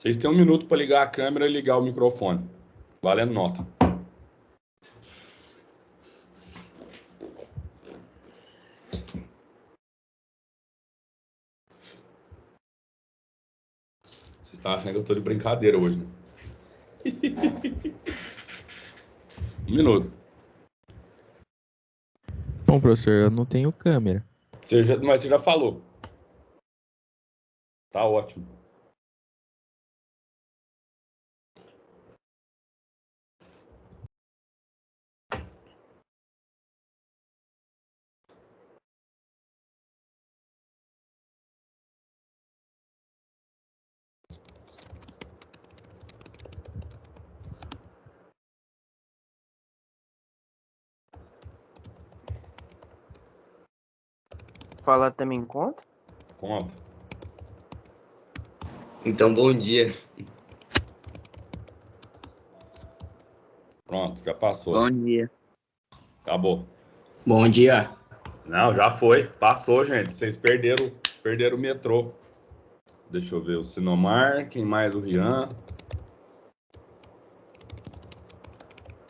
Vocês têm 1 minuto para ligar a câmera e ligar o microfone. Valendo nota. Vocês estão achando que eu tô de brincadeira hoje, né? 1 minuto. Bom, professor, eu não tenho câmera. Mas você já falou. Tá ótimo. Falar também conta? Conta. Então, bom dia. Pronto, já passou. Bom dia. Acabou. Bom dia. Não, já foi. Passou, gente. Vocês perderam o metrô. Deixa eu ver o Sinomar. Quem mais? O Rian.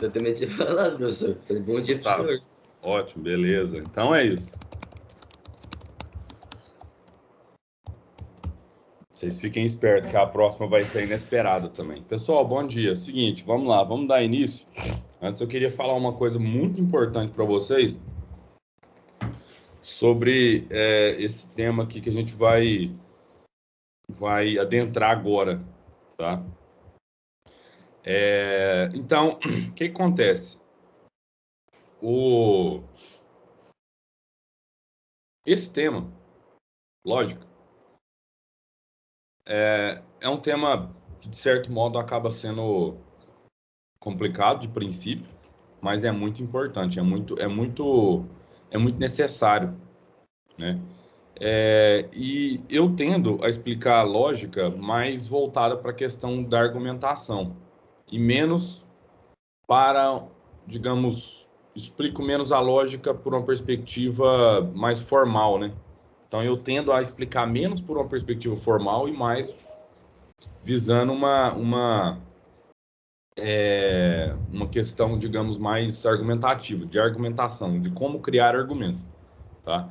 Eu também tinha falado, professor. Falei, bom dia pro senhor. Ótimo, beleza. Então é isso. Vocês fiquem espertos que a próxima vai ser inesperada também. Pessoal, bom dia. Seguinte, vamos lá, vamos dar início. Antes eu queria falar uma coisa muito importante para vocês sobre esse tema aqui que a gente vai adentrar agora, tá? Então, o que acontece? Esse tema, lógico, é um tema que, de certo modo, acaba sendo complicado de princípio, mas é muito importante, é muito necessário, né? E eu tendo a explicar a lógica mais voltada para a questão da argumentação e menos para, digamos, explico menos a lógica por uma perspectiva mais formal, né? Então eu tendo a explicar menos por uma perspectiva formal e mais visando uma questão, digamos, mais argumentativa, de argumentação, de como criar argumentos, tá?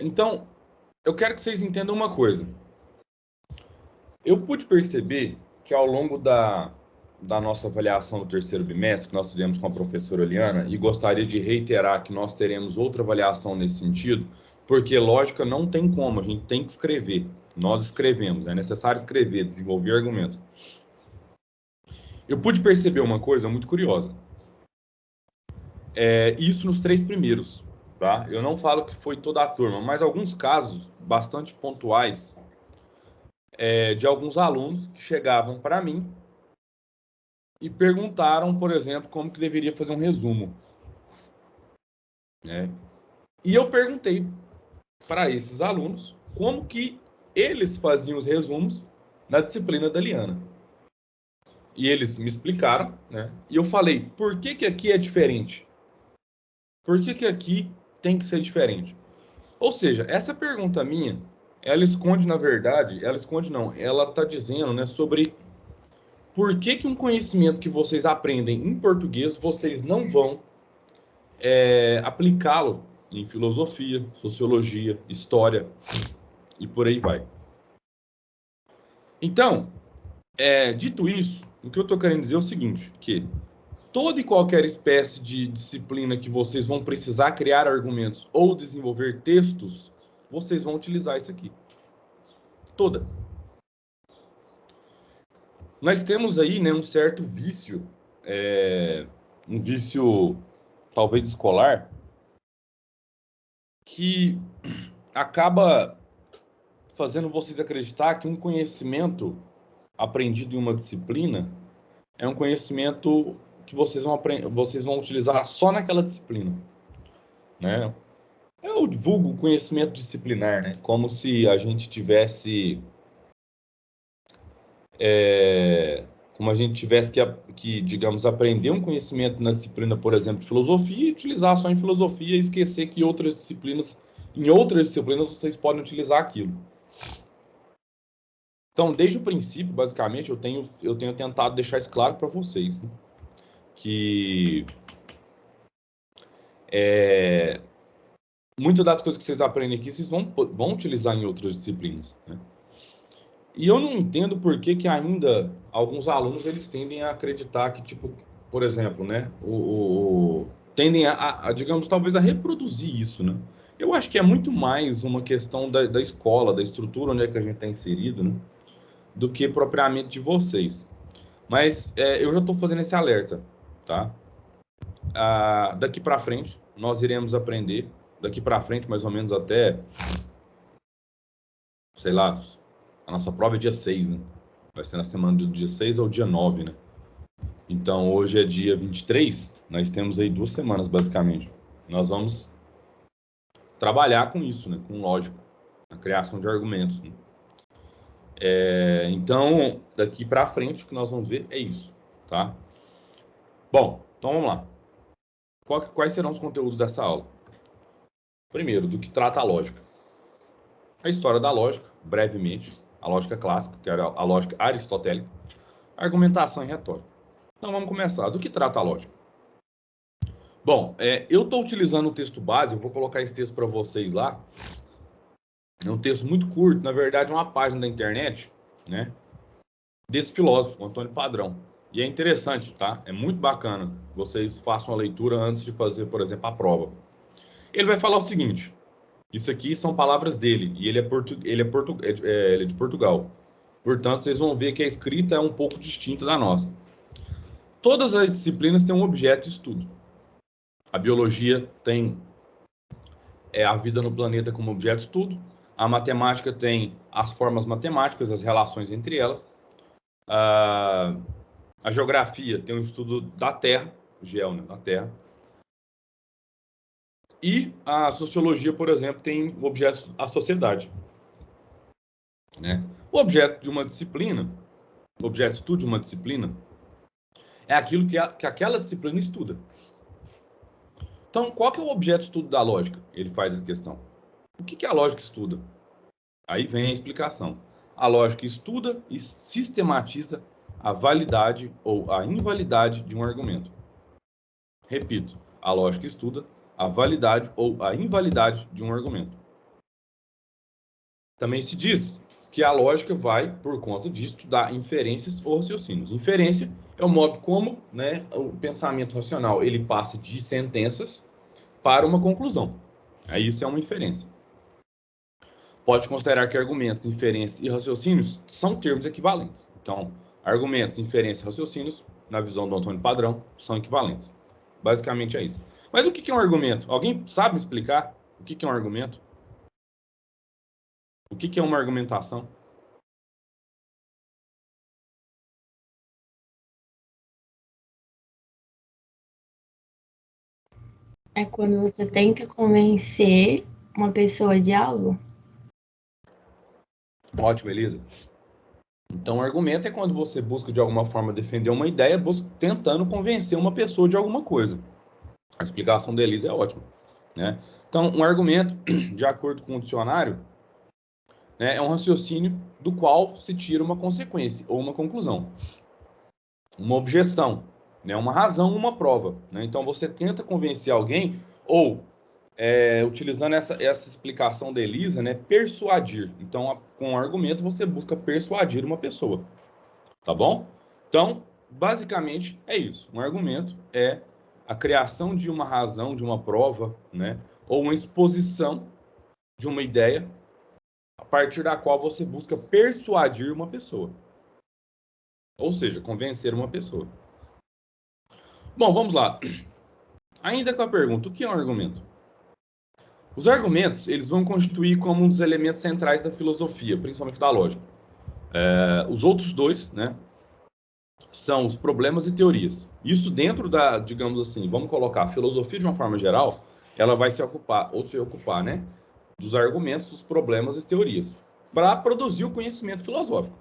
Então, eu quero que vocês entendam uma coisa. Eu pude perceber que ao longo da nossa avaliação do terceiro bimestre, que nós fizemos com a professora Eliana, e gostaria de reiterar que nós teremos outra avaliação nesse sentido, porque lógica não tem como, a gente tem que escrever. Nós escrevemos, é necessário escrever, desenvolver argumentos. Eu pude perceber uma coisa muito curiosa. Isso nos 3 primeiros, tá? Eu não falo que foi toda a turma, mas alguns casos bastante pontuais de alguns alunos que chegavam para mim e perguntaram, por exemplo, como que deveria fazer um resumo, né? E eu perguntei para esses alunos como que eles faziam os resumos na disciplina da Liana. E eles me explicaram, né? E eu falei, por que que aqui é diferente? Por que que aqui tem que ser diferente? Ou seja, essa pergunta minha, ela esconde, na verdade, ela esconde não, ela está dizendo, né, sobre por que que um conhecimento que vocês aprendem em português, vocês não vão aplicá-lo em filosofia, sociologia, história e por aí vai. Então, dito isso, o que eu estou querendo dizer é o seguinte, que toda e qualquer espécie de disciplina que vocês vão precisar criar argumentos ou desenvolver textos, vocês vão utilizar isso aqui. Toda. Nós temos aí, né, um certo vício, um vício talvez escolar, que acaba fazendo vocês acreditar que um conhecimento aprendido em uma disciplina é um conhecimento que vocês vão utilizar só naquela disciplina, né? Eu divulgo conhecimento disciplinar, né? Como se a gente tivesse que, digamos, aprender um conhecimento na disciplina, por exemplo, de filosofia e utilizar só em filosofia e esquecer que em outras disciplinas vocês podem utilizar aquilo. Então, desde o princípio, basicamente, eu tenho tentado deixar isso claro para vocês, né? Que muitas das coisas que vocês aprendem aqui, vocês vão utilizar em outras disciplinas, né? E eu não entendo por que ainda alguns alunos eles tendem a acreditar que, tipo, por exemplo, né, tendem digamos, talvez a reproduzir isso, né? Eu acho que é muito mais uma questão da escola, da estrutura onde é que a gente está inserido, né, do que propriamente de vocês. Mas eu já estou fazendo esse alerta, tá? Daqui para frente, nós iremos aprender, daqui para frente, mais ou menos até, sei lá, a nossa prova é dia 6, né? Vai ser na semana do dia 6 ao dia 9, né? Então, hoje é dia 23, nós temos aí 2 semanas, basicamente. Nós vamos trabalhar com isso, né? Com lógica, a criação de argumentos, né? Então, daqui para frente, o que nós vamos ver é isso, tá? Bom, então vamos lá. Quais serão os conteúdos dessa aula? Primeiro, do que trata a lógica. A história da lógica, brevemente. A lógica clássica, que era a lógica aristotélica. Argumentação e retórica. Então, vamos começar. Do que trata a lógica? Bom, eu estou utilizando o texto base, eu vou colocar esse texto para vocês lá. É um texto muito curto, na verdade, é uma página da internet, né? Desse filósofo, Antônio Padrão. E é interessante, tá? É muito bacana que vocês façam a leitura antes de fazer, por exemplo, a prova. Ele vai falar o seguinte: isso aqui são palavras dele, e ele é de Portugal. Portanto, vocês vão ver que a escrita é um pouco distinta da nossa. Todas as disciplinas têm um objeto de estudo. A biologia tem a vida no planeta como objeto de estudo. A matemática tem as formas matemáticas, as relações entre elas. A geografia tem um estudo da Terra, geo, né, da Terra. E a sociologia, por exemplo, tem o objeto a sociedade, né? O objeto de uma disciplina, o objeto de estudo de uma disciplina, é aquilo que aquela disciplina estuda. Então, qual que é o objeto de estudo da lógica? Ele faz a questão. O que a lógica estuda? Aí vem a explicação. A lógica estuda e sistematiza a validade ou a invalidade de um argumento. Repito, a lógica estuda a validade ou a invalidade de um argumento. Também se diz que a lógica vai, por conta disso, estudar inferências ou raciocínios. Inferência é o modo como, né, o pensamento racional ele passa de sentenças para uma conclusão. Aí isso é uma inferência. Pode considerar que argumentos, inferências e raciocínios são termos equivalentes. Então, argumentos, inferências e raciocínios, na visão do Antônio Padrão, são equivalentes. Basicamente é isso. Mas o que é um argumento? Alguém sabe explicar o que é um argumento? O que é uma argumentação? É quando você tenta convencer uma pessoa de algo? Ótimo, Elisa. Então, o argumento é quando você busca, de alguma forma, defender uma ideia, tentando convencer uma pessoa de alguma coisa. A explicação da Elisa é ótima, né? Então, um argumento, de acordo com o dicionário, né, é um raciocínio do qual se tira uma consequência ou uma conclusão. Uma objeção, né, uma razão, uma prova, né? Então, você tenta convencer alguém ou, utilizando essa explicação da Elisa, né, persuadir. Então, com o argumento, você busca persuadir uma pessoa, tá bom? Então, basicamente, é isso. Um argumento é a criação de uma razão, de uma prova, né, ou uma exposição de uma ideia a partir da qual você busca persuadir uma pessoa. Ou seja, convencer uma pessoa. Bom, vamos lá. Ainda com a pergunta, o que é um argumento? Os argumentos, eles vão constituir como um dos elementos centrais da filosofia, principalmente da lógica. Os outros dois, né, são os problemas e teorias. Isso dentro da, digamos assim, vamos colocar a filosofia de uma forma geral, ela vai se ocupar, né, dos argumentos, dos problemas e teorias, para produzir o conhecimento filosófico.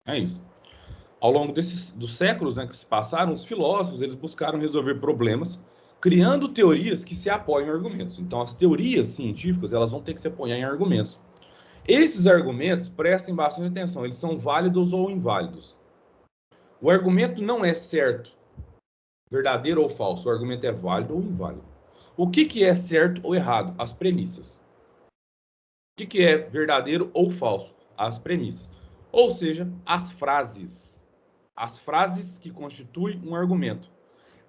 É isso. Ao longo dos séculos, né, que se passaram, os filósofos eles buscaram resolver problemas, criando teorias que se apoiam em argumentos. Então, as teorias científicas elas vão ter que se apoiar em argumentos. Esses argumentos, prestem bastante atenção, eles são válidos ou inválidos. O argumento não é certo, verdadeiro ou falso, o argumento é válido ou inválido. O que é certo ou errado? As premissas. O que é verdadeiro ou falso? As premissas. Ou seja, as frases. As frases que constituem um argumento.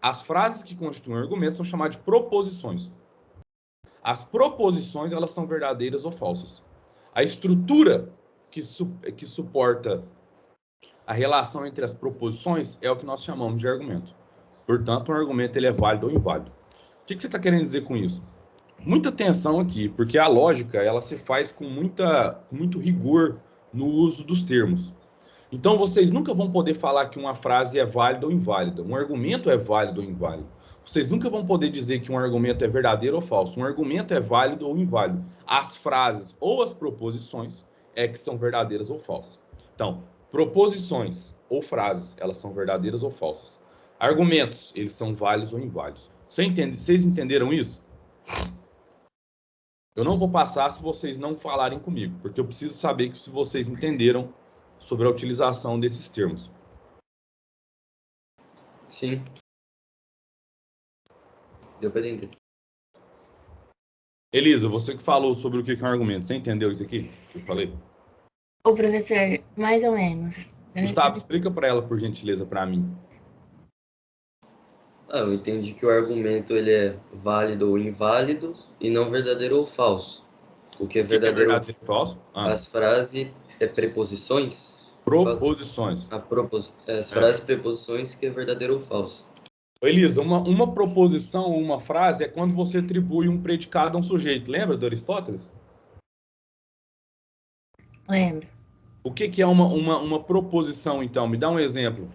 As frases que constituem um argumento são chamadas de proposições. As proposições, elas são verdadeiras ou falsas. A estrutura que suporta a relação entre as proposições é o que nós chamamos de argumento. Portanto, um argumento ele é válido ou inválido. O que você está querendo dizer com isso? Muita atenção aqui, porque a lógica ela se faz com muito rigor no uso dos termos. Então, vocês nunca vão poder falar que uma frase é válida ou inválida. Um argumento é válido ou inválido. Vocês nunca vão poder dizer que um argumento é verdadeiro ou falso. Um argumento é válido ou inválido. As frases ou as proposições é que são verdadeiras ou falsas. Então, proposições ou frases, elas são verdadeiras ou falsas. Argumentos, eles são válidos ou inválidos. Vocês entenderam isso? Eu não vou passar se vocês não falarem comigo, porque eu preciso saber que se vocês entenderam sobre a utilização desses termos. Sim. Deu para entender. Elisa, você que falou sobre o que é um argumento, você entendeu isso aqui que eu falei? Ô, professor, mais ou menos. Gustavo, explica para ela, por gentileza, para mim. Eu entendi que o argumento ele é válido ou inválido e não verdadeiro ou falso. O que é verdadeiro ou falso? As frases é preposições? Proposições. As frases e preposições que é verdadeiro ou falso. Elisa, uma proposição ou uma frase é quando você atribui um predicado a um sujeito. Lembra do Aristóteles? Lembro. O que é uma proposição, então? Me dá um exemplo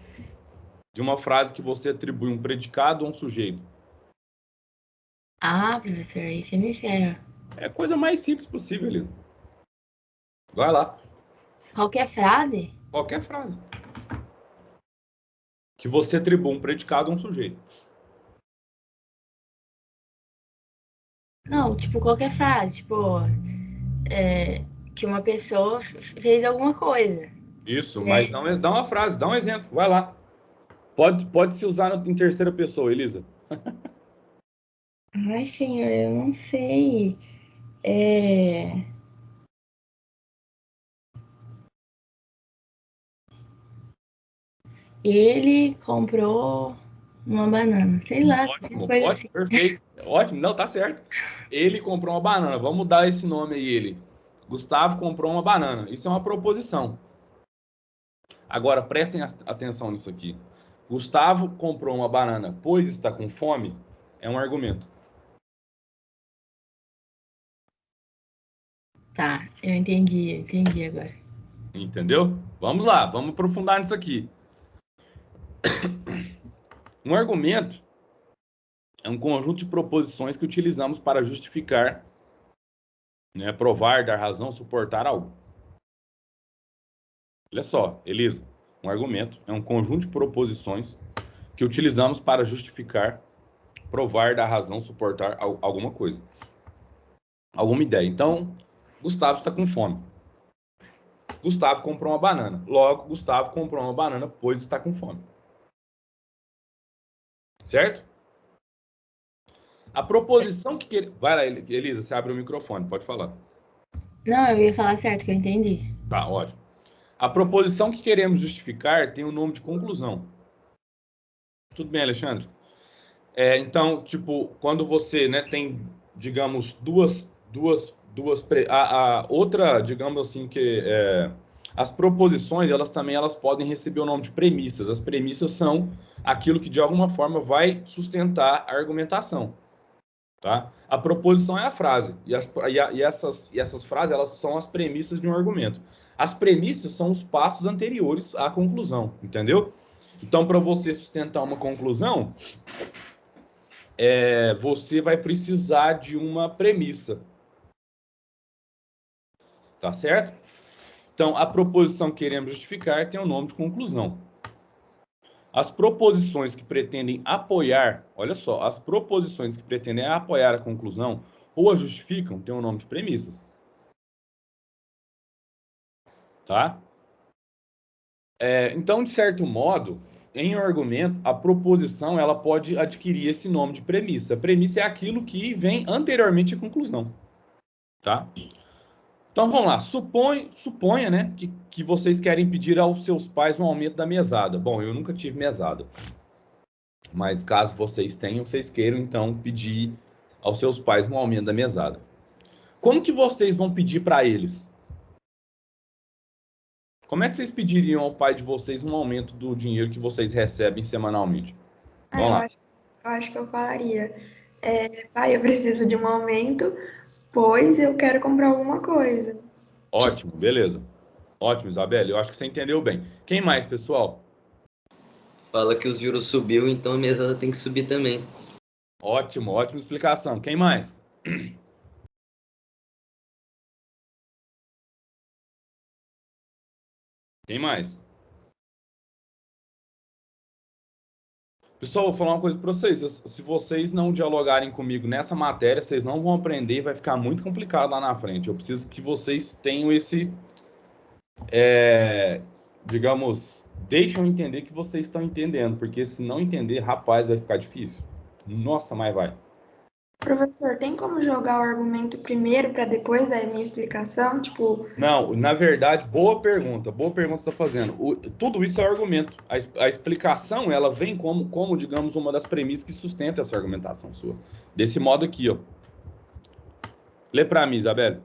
de uma frase que você atribui um predicado a um sujeito. Ah, professor, aí você me ferra. É a coisa mais simples possível, Elisa. Vai lá. Qualquer frase? Qualquer frase. Que você atribui um predicado a um sujeito. Não, tipo, qualquer frase. Tipo, que uma pessoa fez alguma coisa. Isso, mas dá uma frase, dá um exemplo. Vai lá. Pode se usar em terceira pessoa, Elisa. Ai, senhor, eu não sei. Ele comprou uma banana. Sei lá, Ótimo, coisa ótimo, assim. perfeito. Ótimo, não, tá certo. Ele comprou uma banana. Vamos dar esse nome aí, ele. Gustavo comprou uma banana. Isso é uma proposição. Agora, prestem atenção nisso aqui. Gustavo comprou uma banana, pois está com fome, é um argumento. Tá, eu entendi agora. Entendeu? Vamos lá, vamos aprofundar nisso aqui. Um argumento é um conjunto de proposições que utilizamos para justificar, né, provar, dar razão, suportar algo. Olha só, Elisa, um argumento é um conjunto de proposições que utilizamos para justificar, provar, dar razão, suportar alguma coisa. Alguma ideia. Então, Gustavo está com fome. Gustavo comprou uma banana. Logo, Gustavo comprou uma banana, pois está com fome. Certo? A proposição que... Vai lá, Elisa, você abre o microfone, pode falar. Não, eu ia falar certo, que eu entendi. Tá, ótimo. A proposição que queremos justificar tem o nome de conclusão. Tudo bem, Alexandre? Então, tipo, quando você, né, tem, digamos, outra, digamos assim, as proposições, elas podem receber o nome de premissas. As premissas são aquilo que, de alguma forma, vai sustentar a argumentação. Tá? A proposição é a frase, e essas frases elas são as premissas de um argumento. As premissas são os passos anteriores à conclusão, entendeu? Então, para você sustentar uma conclusão, você vai precisar de uma premissa. Tá certo? Então, a proposição que queremos justificar tem o nome de conclusão. As proposições que pretendem apoiar, olha só, as proposições que pretendem apoiar a conclusão ou a justificam têm o nome de premissas. tá? Então, de certo modo, em argumento, a proposição ela pode adquirir esse nome de premissa. A premissa é aquilo que vem anteriormente à conclusão, tá? Então, vamos lá. Suponha, né, que vocês querem pedir aos seus pais um aumento da mesada. Bom, eu nunca tive mesada. Mas caso vocês tenham, vocês queiram, então, pedir aos seus pais um aumento da mesada. Como que vocês vão pedir para eles? Como é que vocês pediriam ao pai de vocês um aumento do dinheiro que vocês recebem semanalmente? Vamos lá. Eu acho que eu falaria, pai, eu preciso de um aumento, pois eu quero comprar alguma coisa. Ótimo, beleza. Ótimo, Isabelle. Eu acho que você entendeu bem. Quem mais, pessoal? Fala que os juros subiu, então a mesada tem que subir também. Ótimo, ótima explicação. Quem mais? Quem mais? Pessoal, vou falar uma coisa para vocês. Se vocês não dialogarem comigo nessa matéria, vocês não vão aprender e vai ficar muito complicado lá na frente. Eu preciso que vocês tenham esse, digamos, deixam entender que vocês estão entendendo, porque se não entender, rapaz, vai ficar difícil. Nossa, mas vai. Professor, tem como jogar o argumento primeiro para depois a minha explicação? Tipo, Não, na verdade, boa pergunta você está fazendo. Tudo isso é argumento. A explicação, ela vem como, digamos, uma das premissas que sustenta essa argumentação sua. Desse modo aqui, ó. Lê para mim, Isabelle.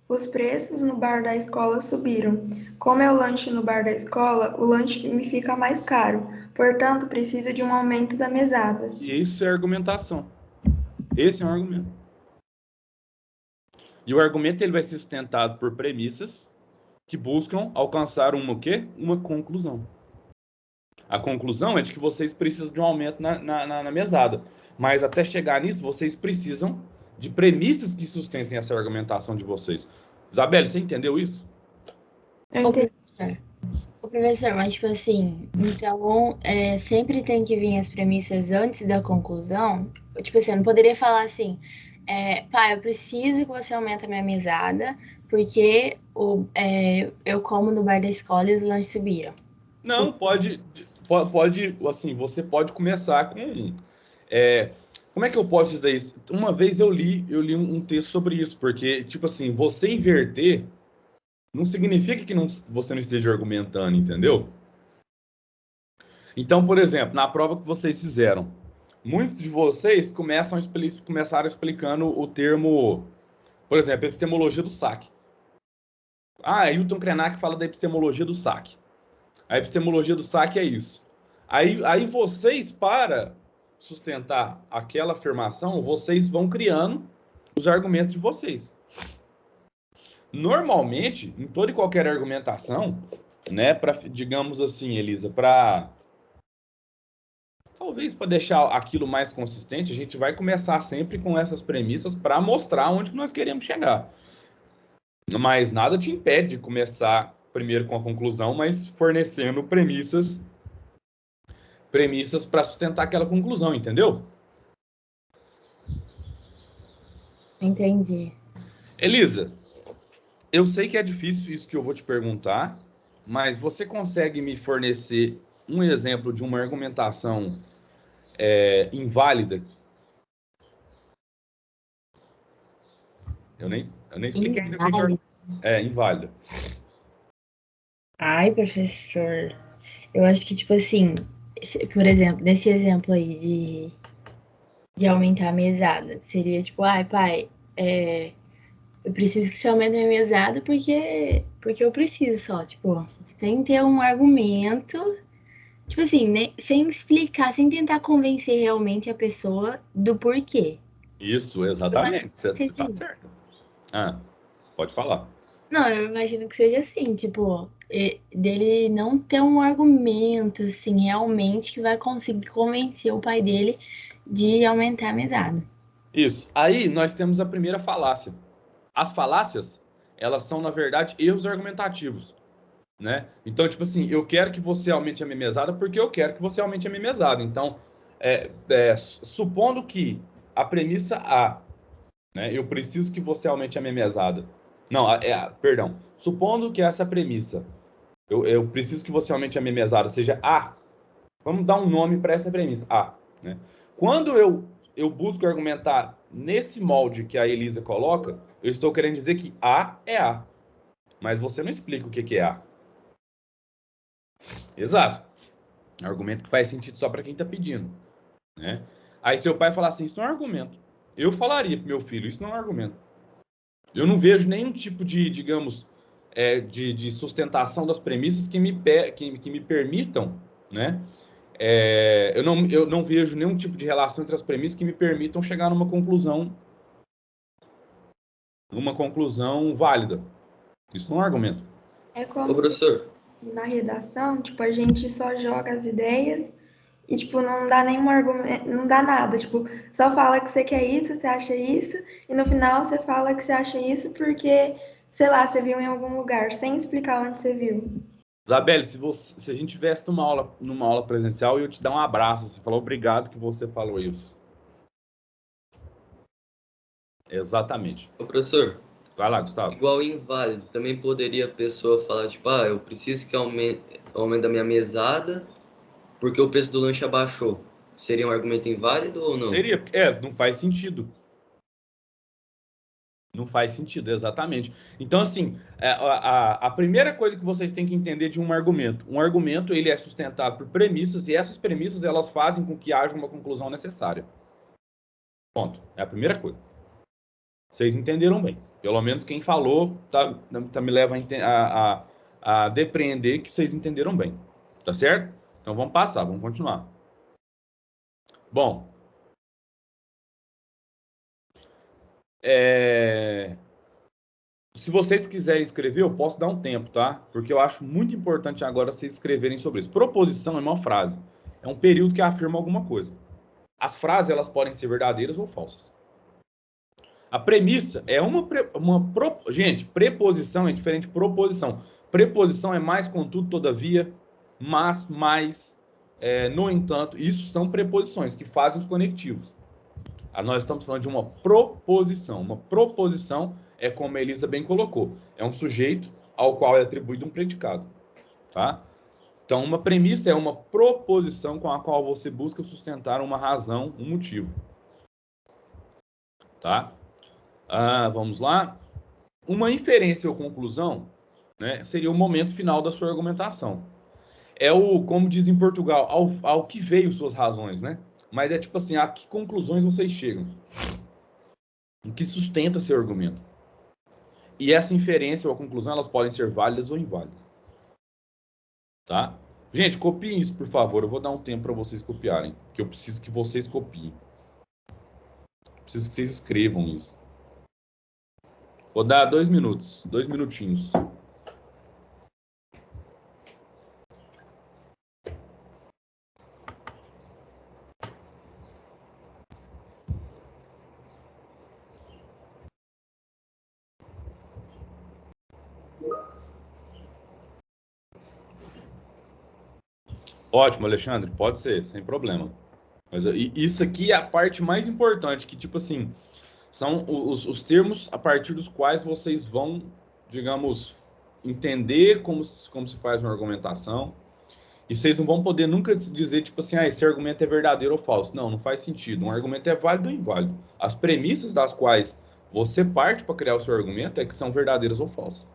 os preços no bar da escola subiram. Como eu lanche no bar da escola, o lanche me fica mais caro. Portanto, preciso de um aumento da mesada. E isso é argumentação. Esse é um argumento. E o argumento ele vai ser sustentado por premissas que buscam alcançar o quê? Uma conclusão. A conclusão é de que vocês precisam de um aumento na mesada. Mas até chegar nisso, vocês precisam de premissas que sustentem essa argumentação de vocês. Isabelle, você entendeu isso? Eu entendi. Ô, professor, mas tipo assim, então sempre tem que vir as premissas antes da conclusão? Tipo assim, eu não poderia falar assim, pai, eu preciso que você aumente a minha mesada, porque eu como no bar da escola e os lanches subiram. Não, pode, assim, você pode começar com... como é que eu posso dizer isso? Uma vez eu li um texto sobre isso, porque, tipo assim, você inverter não significa que você não esteja argumentando, entendeu? Então, por exemplo, na prova que vocês fizeram, muitos de vocês começaram explicando o termo, por exemplo, epistemologia do saque. Hilton Krenak fala da epistemologia do saque. A epistemologia do saque é isso. Aí vocês, para sustentar aquela afirmação, vocês vão criando os argumentos de vocês. Normalmente, em toda e qualquer argumentação, né, digamos assim, Elisa, talvez para deixar aquilo mais consistente, a gente vai começar sempre com essas premissas para mostrar onde que nós queremos chegar. Mas nada te impede de começar primeiro com a conclusão, mas fornecendo premissas para sustentar aquela conclusão, entendeu? Entendi. Elisa, eu sei que é difícil isso que eu vou te perguntar, mas você consegue me fornecer um exemplo de uma argumentação inválida? Eu nem expliquei ainda o que é inválida. Ai, professor, eu acho que, tipo assim, por exemplo, nesse exemplo aí de aumentar a mesada, seria tipo, pai, eu preciso que você aumente a minha mesada porque eu preciso só, tipo, sem ter um argumento, tipo assim, né, sem explicar, sem tentar convencer realmente a pessoa do porquê. Isso, exatamente. Você tá certo. Pode falar. Não, eu imagino que seja assim, tipo, dele não ter um argumento, assim, realmente que vai conseguir convencer o pai dele de aumentar a mesada. Isso. Aí nós temos a primeira falácia. As falácias, elas são, na verdade, erros argumentativos, né? Então, tipo assim, eu quero que você aumente a minha mesada porque eu quero que você aumente a minha mesada. Então, supondo que a premissa A, né, eu preciso que você aumente a minha mesada, Não, perdão. Supondo que essa premissa, eu preciso que você aumente a minha mesada, seja A. Vamos dar um nome para essa premissa, A. Né? Quando eu busco argumentar nesse molde que a Elisa coloca, eu estou querendo dizer que A é A. Mas você não explica o que é A. Exato. Argumento que faz sentido só para quem está pedindo. Né? Aí seu pai falar assim, isso não é um argumento. Eu falaria para meu filho, isso não é um argumento. Eu não vejo nenhum tipo de, digamos, de sustentação das premissas que me permitam, né? Eu não vejo nenhum tipo de relação entre as premissas que me permitam chegar numa conclusão válida. Isso não é um argumento. É Ô, como se professor, na redação, tipo, a gente só joga as ideias e, tipo, não dá nenhum argumento, não dá nada. Tipo, só fala que você quer isso, você acha isso, e no final você fala que você acha isso porque, sei lá, você viu em algum lugar, sem explicar onde você viu. Isabelle, se a gente tivesse numa aula presencial, eu te dar um abraço, você falou obrigado que você falou isso. Exatamente. ô, professor, Vai lá, Gustavo. igual inválido, também poderia a pessoa falar, tipo, ah, eu preciso que aumente a minha mesada porque o preço do lanche abaixou. Seria um argumento inválido ou não? Seria, não faz sentido. Não faz sentido, exatamente. Então, assim, a primeira coisa que vocês têm que entender de um argumento ele é sustentado por premissas e essas premissas elas fazem com que haja uma conclusão necessária. Ponto. É a primeira coisa. Vocês entenderam bem. Pelo menos quem falou me leva a depreender que vocês entenderam bem. Tá certo? Então vamos passar, vamos continuar. Bom, se vocês quiserem escrever, eu posso dar um tempo, tá? Porque eu acho muito importante agora vocês escreverem sobre isso. Proposição é uma frase. É um período que afirma alguma coisa. As frases, elas podem ser verdadeiras ou falsas. A premissa é gente, preposição é diferente de proposição. Preposição é mais, contudo, todavia, mas, mais, no entanto. Isso são preposições que fazem os conectivos. Nós estamos falando de uma proposição. Uma proposição é como a Elisa bem colocou. É um sujeito ao qual é atribuído um predicado. Tá? Então, uma premissa é uma proposição com a qual você busca sustentar uma razão, um motivo. Tá? Vamos lá. Uma inferência ou conclusão, né, seria o momento final da sua argumentação. Como diz em Portugal, ao que veio suas razões, né? Mas é tipo assim, a que conclusões vocês chegam? O que sustenta seu argumento? E essa inferência ou a conclusão, elas podem ser válidas ou inválidas. Tá? Gente, copiem isso, por favor. Eu vou dar um tempo para vocês copiarem, que eu preciso que vocês copiem. Preciso que vocês escrevam isso. Vou dar 2 minutos, 2 minutinhos. Ótimo, Alexandre, pode ser, sem problema. Mas isso aqui é a parte mais importante, que tipo assim, são os termos a partir dos quais vocês vão, digamos, entender como se faz uma argumentação. E vocês não vão poder nunca dizer, tipo assim, esse argumento é verdadeiro ou falso. Não, não faz sentido. Um argumento é válido ou inválido. As premissas das quais você parte para criar o seu argumento é que são verdadeiras ou falsas.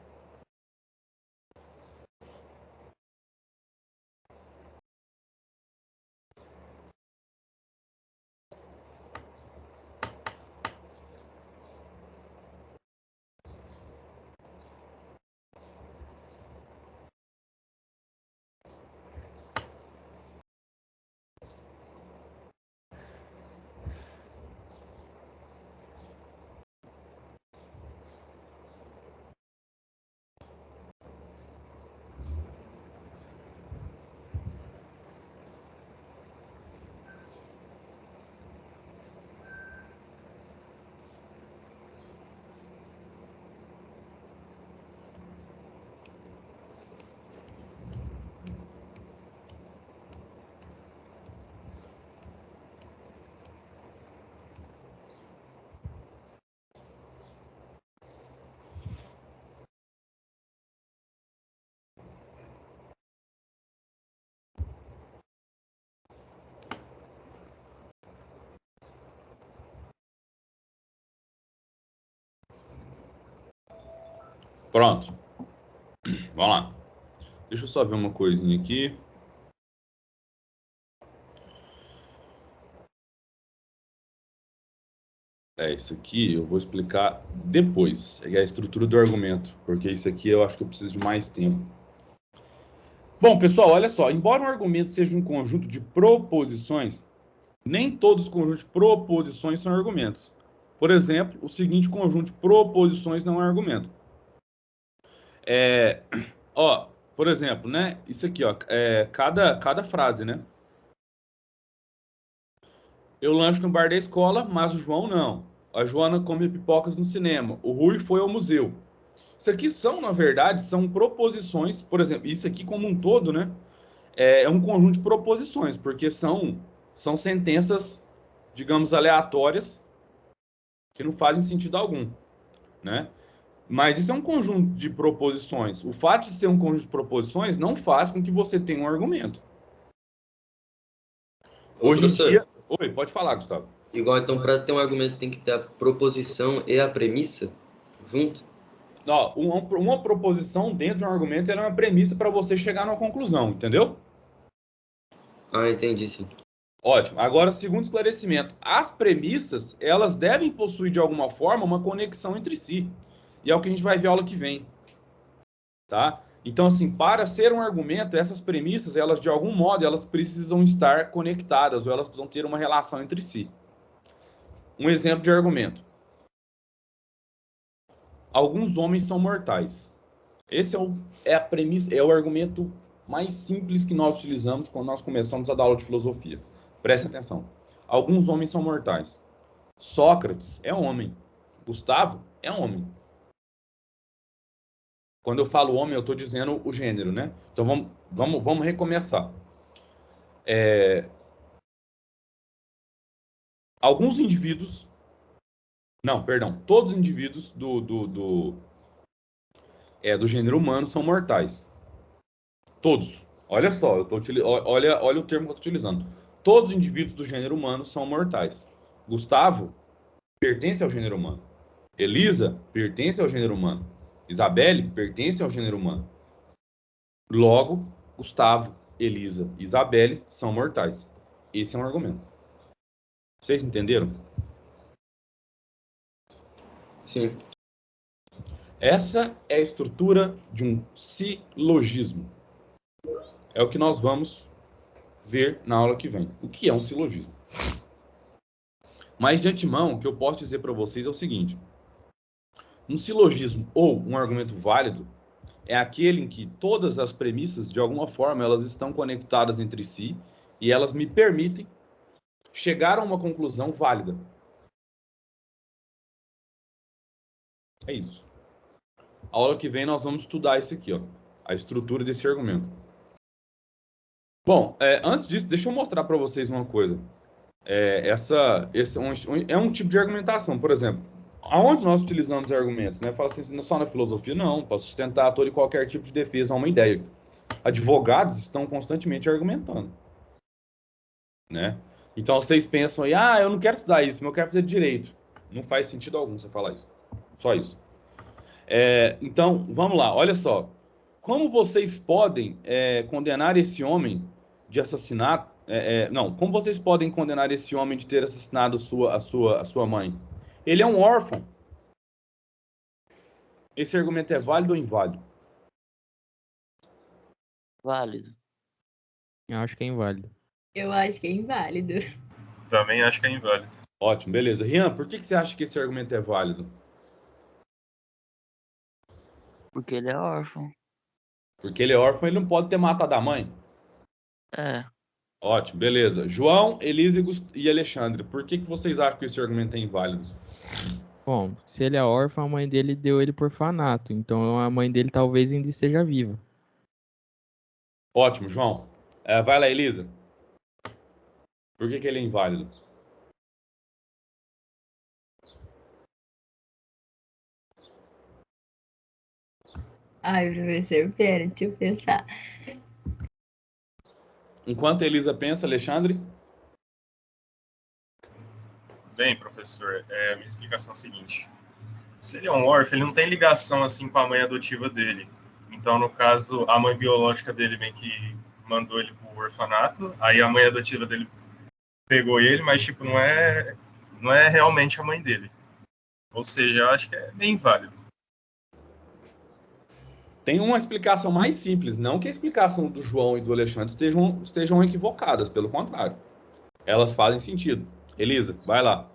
Pronto. Vamos lá. Deixa eu só ver uma coisinha aqui. Isso aqui eu vou explicar depois. É a estrutura do argumento, porque isso aqui eu acho que eu preciso de mais tempo. Bom, pessoal, olha só. Embora um argumento seja um conjunto de proposições, nem todos os conjuntos de proposições são argumentos. Por exemplo, o seguinte conjunto de proposições não é argumento. Por exemplo, né? Isso aqui, ó, cada frase, né? Eu lancho no bar da escola, mas o João não. A Joana come pipocas no cinema. O Rui foi ao museu. Isso aqui são, na verdade, são proposições. Por exemplo, isso aqui como um todo, né? É um conjunto de proposições, porque são sentenças, digamos, aleatórias que não fazem sentido algum, né? Mas isso é um conjunto de proposições. O fato de ser um conjunto de proposições não faz com que você tenha um argumento. Hoje em dia... Oi, pode falar, Gustavo. Igual, então, para ter um argumento tem que ter a proposição e a premissa junto? Não, uma proposição dentro de um argumento ela é uma premissa para você chegar numa conclusão, entendeu? Ah, entendi, sim. Ótimo. Agora, segundo esclarecimento, as premissas, elas devem possuir de alguma forma uma conexão entre si. E é o que a gente vai ver a aula que vem. Tá? Então, assim, para ser um argumento, essas premissas, elas de algum modo, elas precisam estar conectadas ou elas precisam ter uma relação entre si. Um exemplo de argumento. Alguns homens são mortais. Esse é a premissa, é o argumento mais simples que nós utilizamos quando nós começamos a dar aula de filosofia. Preste atenção. Alguns homens são mortais. Sócrates é homem. Gustavo é homem. Quando eu falo homem, eu estou dizendo o gênero, né? Então vamos recomeçar. Alguns indivíduos... Não, perdão. Todos os indivíduos do gênero humano são mortais. Todos. Olha só, olha o termo que eu estou utilizando. Todos os indivíduos do gênero humano são mortais. Gustavo pertence ao gênero humano. Elisa pertence ao gênero humano. Isabelle pertence ao gênero humano. Logo, Gustavo, Elisa e Isabelle são mortais. Esse é um argumento. Vocês entenderam? Sim. Essa é a estrutura de um silogismo. É o que nós vamos ver na aula que vem. O que é um silogismo? Mas de antemão, o que eu posso dizer para vocês é o seguinte. Um silogismo ou um argumento válido é aquele em que todas as premissas, de alguma forma, elas estão conectadas entre si e elas me permitem chegar a uma conclusão válida. É isso. A aula que vem nós vamos estudar isso aqui, ó, a estrutura desse argumento. Bom, antes disso, deixa eu mostrar para vocês uma coisa. É um tipo de argumentação, por exemplo. Aonde nós utilizamos argumentos, né? Fala assim, só na filosofia? Não, para sustentar todo e qualquer tipo de defesa a uma ideia. Advogados estão constantemente argumentando, né? Então vocês pensam aí, eu não quero estudar isso, mas eu quero fazer direito. Não faz sentido algum você falar isso. Só isso. Então, vamos lá, olha só. Como vocês podem condenar esse homem de assassinato? Como vocês podem condenar esse homem de ter assassinado a sua mãe? Ele é um órfão. Esse argumento é válido ou inválido? Válido. Eu acho que é inválido. Eu acho que é inválido. Também acho que é inválido. Ótimo, beleza. Rian, por que você acha que esse argumento é válido? Porque ele é órfão. Porque ele é órfão, ele não pode ter matado a mãe? É. Ótimo, beleza. João, Elisa e Alexandre, por que vocês acham que esse argumento é inválido? Bom, se ele é órfão, a mãe dele deu ele por orfanato. Então a mãe dele talvez ainda esteja viva. Ótimo, João. Vai lá, Elisa. Por que ele é inválido? Ai, professor, pera, deixa eu pensar. Enquanto a Elisa pensa, Alexandre? Bem, professor, minha explicação é a seguinte. Se ele é um órfão, ele não tem ligação assim com a mãe adotiva dele. Então, no caso, a mãe biológica dele meio que mandou ele pro orfanato, aí a mãe adotiva dele pegou ele, mas tipo, não é realmente a mãe dele. Ou seja, eu acho que é bem inválido. Tem uma explicação mais simples, não que a explicação do João e do Alexandre estejam equivocadas, pelo contrário. Elas fazem sentido. Elisa, vai lá.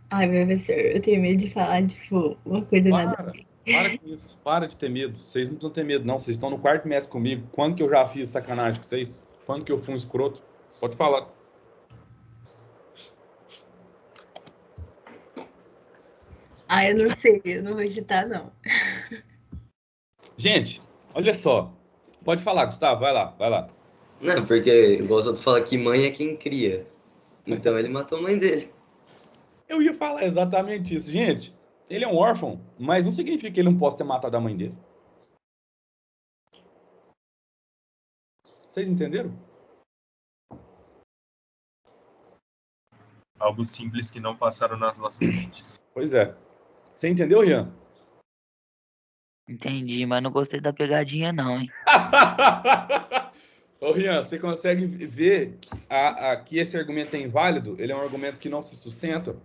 Ai, professor, eu tenho medo de falar, tipo, uma coisa nada. Para com isso. Para de ter medo. Vocês não precisam ter medo, não. Vocês estão no quarto mês comigo. Quando que eu já fiz sacanagem com vocês? Quando que eu fui um escroto? Pode falar. Ah, eu não sei, eu não vou chutar, não. Gente, olha só. Pode falar, Gustavo. Vai lá, vai lá. Não, porque igual os outros falam que mãe é quem cria. Então ele matou a mãe dele. Eu ia falar exatamente isso. Gente, ele é um órfão, mas não significa que ele não possa ter matado a mãe dele. Vocês entenderam? Algo simples que não passaram nas nossas mentes. Pois é. Você entendeu, Ian? Entendi, mas não gostei da pegadinha, não, hein? Ô, Rian, você consegue ver que esse argumento é inválido? Ele é um argumento que não se sustenta?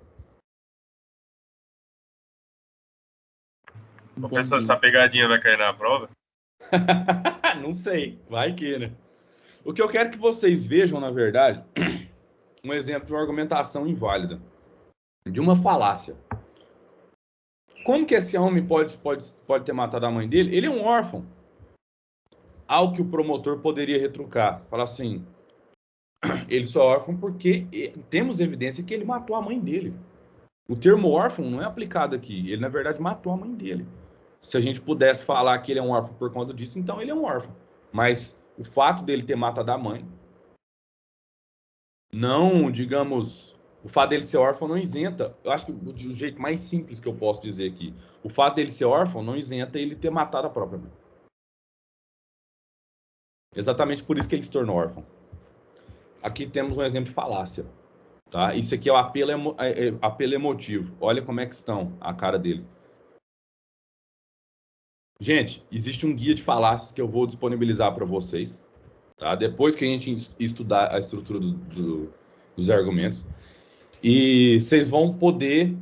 Professor, Entendi. essa pegadinha vai cair na prova? Não sei, vai que, né? O que eu quero que vocês vejam, na verdade, um exemplo de uma argumentação inválida, de uma falácia. Como que esse homem pode ter matado a mãe dele? Ele é um órfão. Algo que o promotor poderia retrucar. Falar assim, ele só é órfão porque temos evidência que ele matou a mãe dele. O termo órfão não é aplicado aqui. Ele, na verdade, matou a mãe dele. Se a gente pudesse falar que ele é um órfão por conta disso, então ele é um órfão. Mas o fato dele ter matado a mãe, não, digamos, o fato dele ser órfão não isenta. Eu acho que o jeito mais simples que eu posso dizer aqui, o fato dele ser órfão não isenta ele ter matado a própria mãe. Exatamente por isso que ele se tornou órfão. Aqui temos um exemplo de falácia. Tá? Isso aqui é o apelo emotivo. Olha como é que estão a cara deles. Gente, existe um guia de falácias que eu vou disponibilizar para vocês. Tá? Depois que a gente estudar a estrutura dos argumentos. E vocês vão poder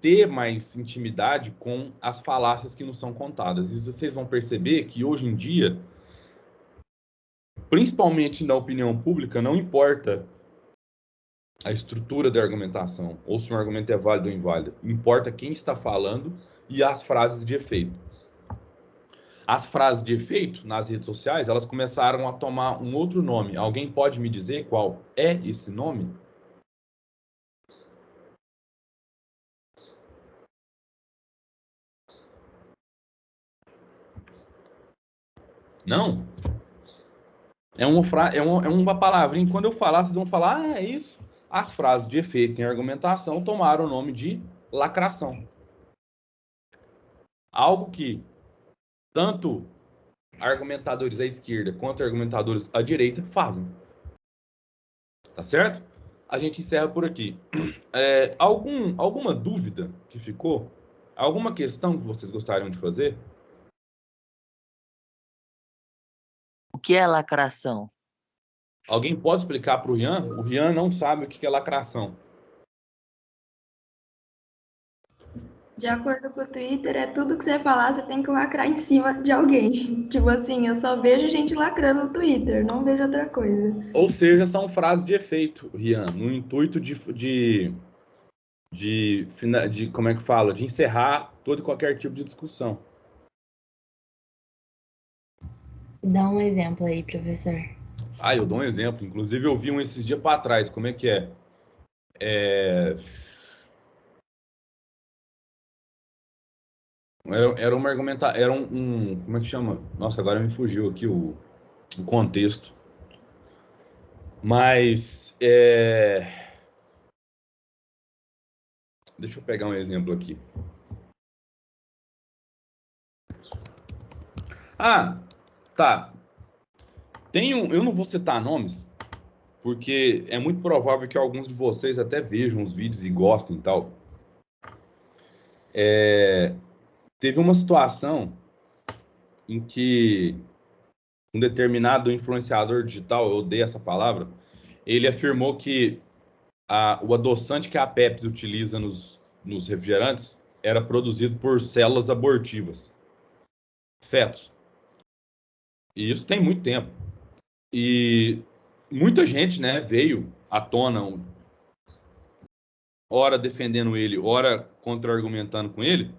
ter mais intimidade com as falácias que nos são contadas. E vocês vão perceber que hoje em dia, principalmente na opinião pública, não importa a estrutura da argumentação, ou se um argumento é válido ou inválido. Importa quem está falando e as frases de efeito. As frases de efeito nas redes sociais, elas começaram a tomar um outro nome. Alguém pode me dizer qual é esse nome? Não? É uma palavrinha. Quando eu falar, vocês vão falar, ah, é isso. As frases de efeito em argumentação tomaram o nome de lacração. Algo que tanto argumentadores à esquerda quanto argumentadores à direita fazem. Tá certo? A gente encerra por aqui. Alguma dúvida que ficou? Alguma questão que vocês gostariam de fazer? O que é lacração? Alguém pode explicar para o Rian? O Rian não sabe o que é lacração. De acordo com o Twitter, é tudo que você falar, você tem que lacrar em cima de alguém. Tipo assim, eu só vejo gente lacrando no Twitter, não vejo outra coisa. Ou seja, são frases de efeito, Rian, no intuito de como é que fala? De encerrar todo e qualquer tipo de discussão. Dá um exemplo aí, professor. Ah, eu dou um exemplo. Inclusive, eu vi um esses dias para trás. Como é que é? Era uma argumentação. Era como é que chama? Nossa, agora me fugiu aqui o contexto. Mas. Deixa eu pegar um exemplo aqui. Ah, tá. Eu não vou citar nomes, porque é muito provável que alguns de vocês até vejam os vídeos e gostem e tal. Teve uma situação em que um determinado influenciador digital, eu odeio essa palavra, ele afirmou que o adoçante que a Pepsi utiliza nos refrigerantes era produzido por células abortivas, fetos. E isso tem muito tempo. E muita gente, né, veio à tona, ora defendendo ele, ora contra-argumentando com ele,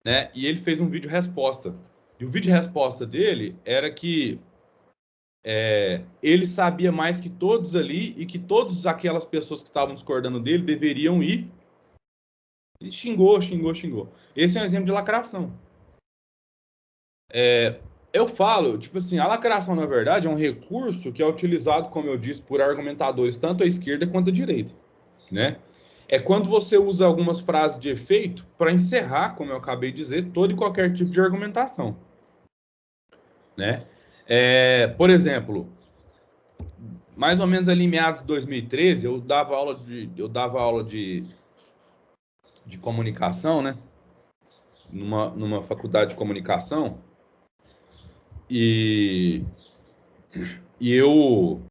né, e ele fez um vídeo resposta. E o vídeo resposta dele era que ele sabia mais que todos ali e que todas aquelas pessoas que estavam discordando dele deveriam ir. E xingou. Esse é um exemplo de lacração. Eu falo, tipo assim, a lacração, na verdade, é um recurso que é utilizado, como eu disse, por argumentadores tanto à esquerda quanto à direita, né? É quando você usa algumas frases de efeito para encerrar, como eu acabei de dizer, todo e qualquer tipo de argumentação, né? Por exemplo, mais ou menos ali em meados de 2013, eu dava aula de comunicação, né? Numa faculdade de comunicação. E eu